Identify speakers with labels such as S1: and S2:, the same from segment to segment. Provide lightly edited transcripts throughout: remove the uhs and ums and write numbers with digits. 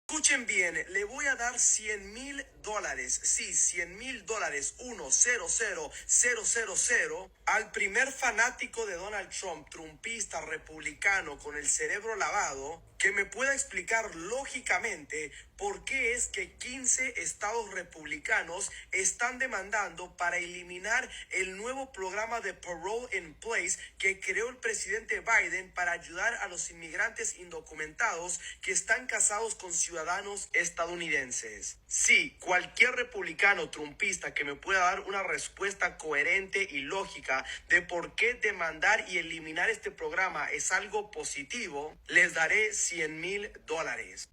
S1: Escuchen bien, le voy a dar $100,000, sí, $100,000, 100,000, al primer fanático de Donald Trump, trumpista, republicano, con el cerebro lavado, que me pueda explicar lógicamente por qué es que 15 estados republicanos están demandando para eliminar el nuevo programa de Parole in Place que creó el presidente Biden para ayudar a los inmigrantes indocumentados que están casados con ciudadanos estadounidenses. Sí, cualquier republicano trumpista que me pueda dar una respuesta coherente y lógica de por qué demandar y eliminar este programa es algo positivo, les daré $100,000.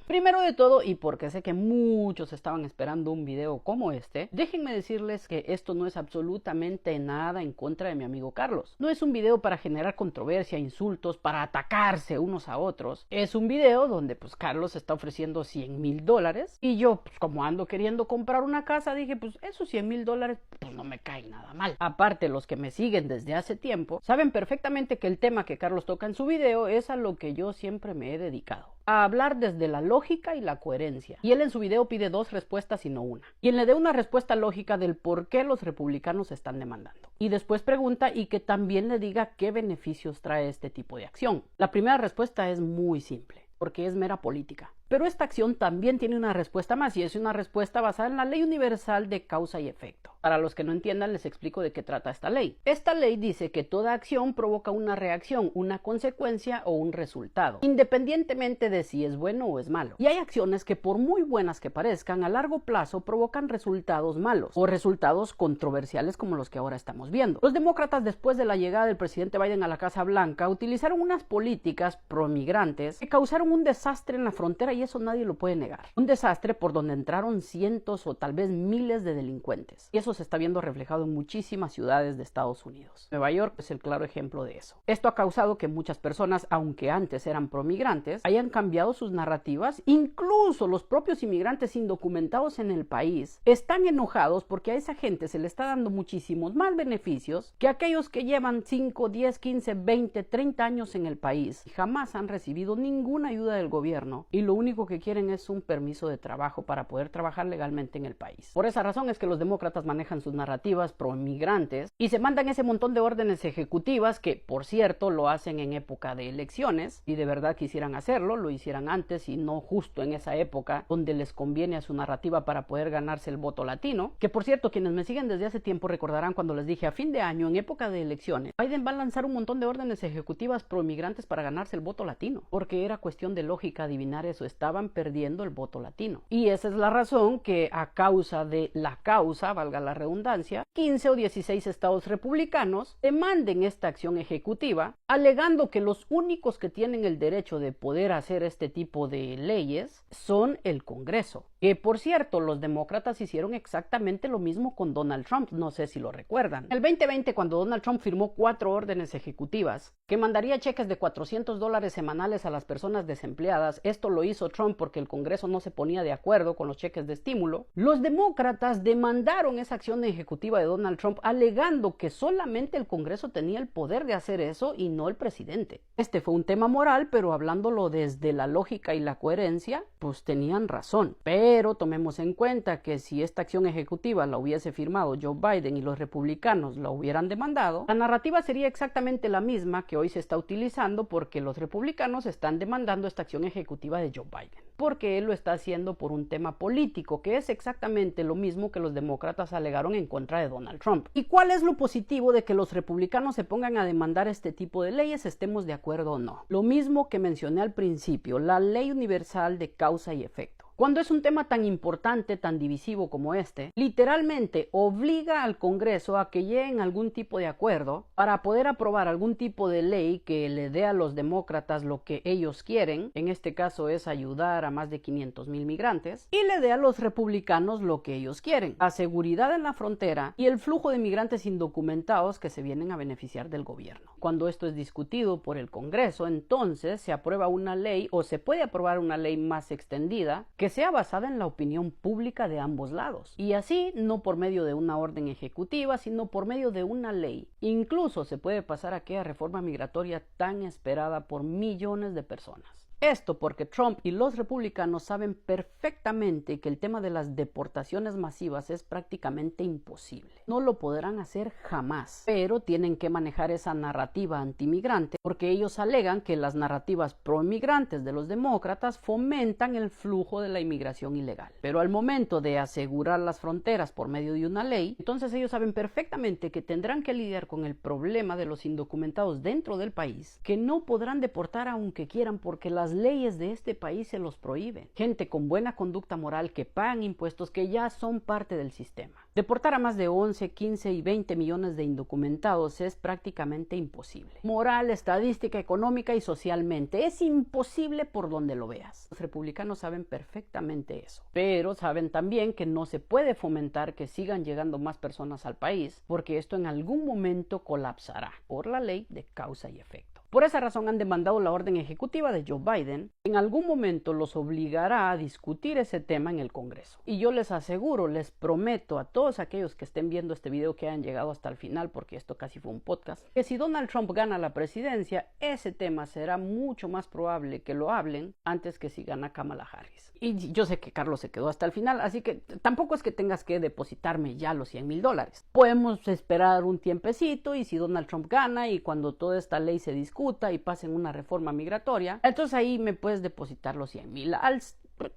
S2: Primero de todo, y porque sé que muchos estaban esperando un video como este, déjenme decirles que esto no es absolutamente nada en contra de mi amigo Carlos. No es un video para generar controversia, insultos, para atacarse unos a otros. Es un video donde pues Carlos está ofreciendo $100,000 y yo, pues como ando queriendo comprar una casa, dije pues esos $100,000 pues no me caen nada mal. Aparte, los que me siguen desde hace tiempo saben perfectamente que el tema que Carlos toca en su video es a lo que yo siempre me he dedicado: a hablar desde la lógica y la coherencia. Y él en su video pide 2 respuestas y no una. Quien le dé una respuesta lógica del por qué los republicanos están demandando. Y después pregunta y que también le diga qué beneficios trae este tipo de acción. La primera respuesta es muy simple, porque es mera política. Pero esta acción también tiene una respuesta más, y es una respuesta basada en la ley universal de causa y efecto. Para los que no entiendan, les explico de qué trata esta ley. Esta ley dice que toda acción provoca una reacción, una consecuencia o un resultado, independientemente de si es bueno o es malo. Y hay acciones que, por muy buenas que parezcan, a largo plazo provocan resultados malos o resultados controversiales como los que ahora estamos viendo. Los demócratas, después de la llegada del presidente Biden a la Casa Blanca, utilizaron unas políticas pro-migrantes que causaron un desastre en la frontera, y eso nadie lo puede negar. Un desastre por donde entraron cientos o tal vez miles de delincuentes. Y eso se está viendo reflejado en muchísimas ciudades de Estados Unidos. Nueva York es el claro ejemplo de eso. Esto ha causado que muchas personas, aunque antes eran pro-migrantes, hayan cambiado sus narrativas. Incluso los propios inmigrantes indocumentados en el país están enojados porque a esa gente se le está dando muchísimos más beneficios que aquellos que llevan 5, 10, 15, 20, 30 años en el país y jamás han recibido ninguna ayuda del gobierno, y lo único que quieren es un permiso de trabajo para poder trabajar legalmente en el país. Por esa razón es que los demócratas manejan sus narrativas pro-inmigrantes y se mandan ese montón de órdenes ejecutivas que, por cierto, lo hacen en época de elecciones. Y de verdad quisieran hacerlo, lo hicieran antes y no justo en esa época donde les conviene a su narrativa para poder ganarse el voto latino. Que, por cierto, quienes me siguen desde hace tiempo recordarán cuando les dije a fin de año, en época de elecciones, Biden va a lanzar un montón de órdenes ejecutivas pro-inmigrantes para ganarse el voto latino, porque era cuestión de lógica adivinar eso. Estaban perdiendo el voto latino. Y esa es la razón que, a causa de la causa, valga la redundancia, 15 o 16 estados republicanos demanden esta acción ejecutiva, alegando que los únicos que tienen el derecho de poder hacer este tipo de leyes son el Congreso. Que, por cierto, los demócratas hicieron exactamente lo mismo con Donald Trump, no sé si lo recuerdan. En el 2020, cuando Donald Trump firmó 4 órdenes ejecutivas que mandaría cheques de $400 semanales a las personas desempleadas, esto lo hizo Trump porque el Congreso no se ponía de acuerdo con los cheques de estímulo, los demócratas demandaron esa acción ejecutiva de Donald Trump alegando que solamente el Congreso tenía el poder de hacer eso y no el presidente. Este fue un tema moral, pero hablándolo desde la lógica y la coherencia, pues tenían razón. Pero tomemos en cuenta que si esta acción ejecutiva la hubiese firmado Joe Biden y los republicanos la hubieran demandado, la narrativa sería exactamente la misma que hoy se está utilizando, porque los republicanos están demandando esta acción ejecutiva de Joe Biden, porque él lo está haciendo por un tema político, que es exactamente lo mismo que los demócratas alegaron en contra de Donald Trump. ¿Y cuál es lo positivo de que los republicanos se pongan a demandar este tipo de leyes, estemos de acuerdo o no? Lo mismo que mencioné al principio, la ley universal de causa y efecto. Cuando es un tema tan importante, tan divisivo como este, literalmente obliga al Congreso a que lleguen a algún tipo de acuerdo para poder aprobar algún tipo de ley que le dé a los demócratas lo que ellos quieren. En este caso es ayudar a más de 500,000 migrantes, y le dé a los republicanos lo que ellos quieren: la seguridad en la frontera y el flujo de migrantes indocumentados que se vienen a beneficiar del gobierno. Cuando esto es discutido por el Congreso, entonces se aprueba una ley, o se puede aprobar una ley más extendida, que sea basada en la opinión pública de ambos lados. Y así, no por medio de una orden ejecutiva, sino por medio de una ley. Incluso se puede pasar aquella reforma migratoria tan esperada por millones de personas. Esto porque Trump y los republicanos saben perfectamente que el tema de las deportaciones masivas es prácticamente imposible. No lo podrán hacer jamás, pero tienen que manejar esa narrativa antimigrante porque ellos alegan que las narrativas pro-inmigrantes de los demócratas fomentan el flujo de la inmigración ilegal. Pero al momento de asegurar las fronteras por medio de una ley, entonces ellos saben perfectamente que tendrán que lidiar con el problema de los indocumentados dentro del país, que no podrán deportar aunque quieran porque las leyes de este país se los prohíben. Gente con buena conducta moral que pagan impuestos, que ya son parte del sistema. Deportar a más de 11, 15 y 20 millones de indocumentados es prácticamente imposible. Moral, estadística, económica y socialmente es imposible por donde lo veas. Los republicanos saben perfectamente eso, pero saben también que no se puede fomentar que sigan llegando más personas al país porque esto en algún momento colapsará por la ley de causa y efecto. Por esa razón han demandado la orden ejecutiva de Joe Biden. En algún momento los obligará a discutir ese tema en el Congreso. Y yo les aseguro, les prometo a todos aquellos que estén viendo este video, que hayan llegado hasta el final, porque esto casi fue un podcast, que si Donald Trump gana la presidencia, ese tema será mucho más probable que lo hablen antes que si gana Kamala Harris. Y yo sé que Carlos se quedó hasta el final, así que tampoco es que tengas que depositarme ya los $100,000. Podemos esperar un tiempecito y si Donald Trump gana y cuando toda esta ley se discuta y pasen una reforma migratoria, entonces ahí me puedes depositar los 100,000.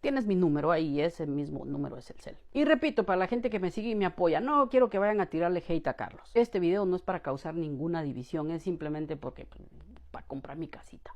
S2: Tienes mi número ahí, ese mismo número es el cel. Y repito, para la gente que me sigue y me apoya, no quiero que vayan a tirarle hate a Carlos. Este video no es para causar ninguna división, es simplemente porque para comprar mi casita.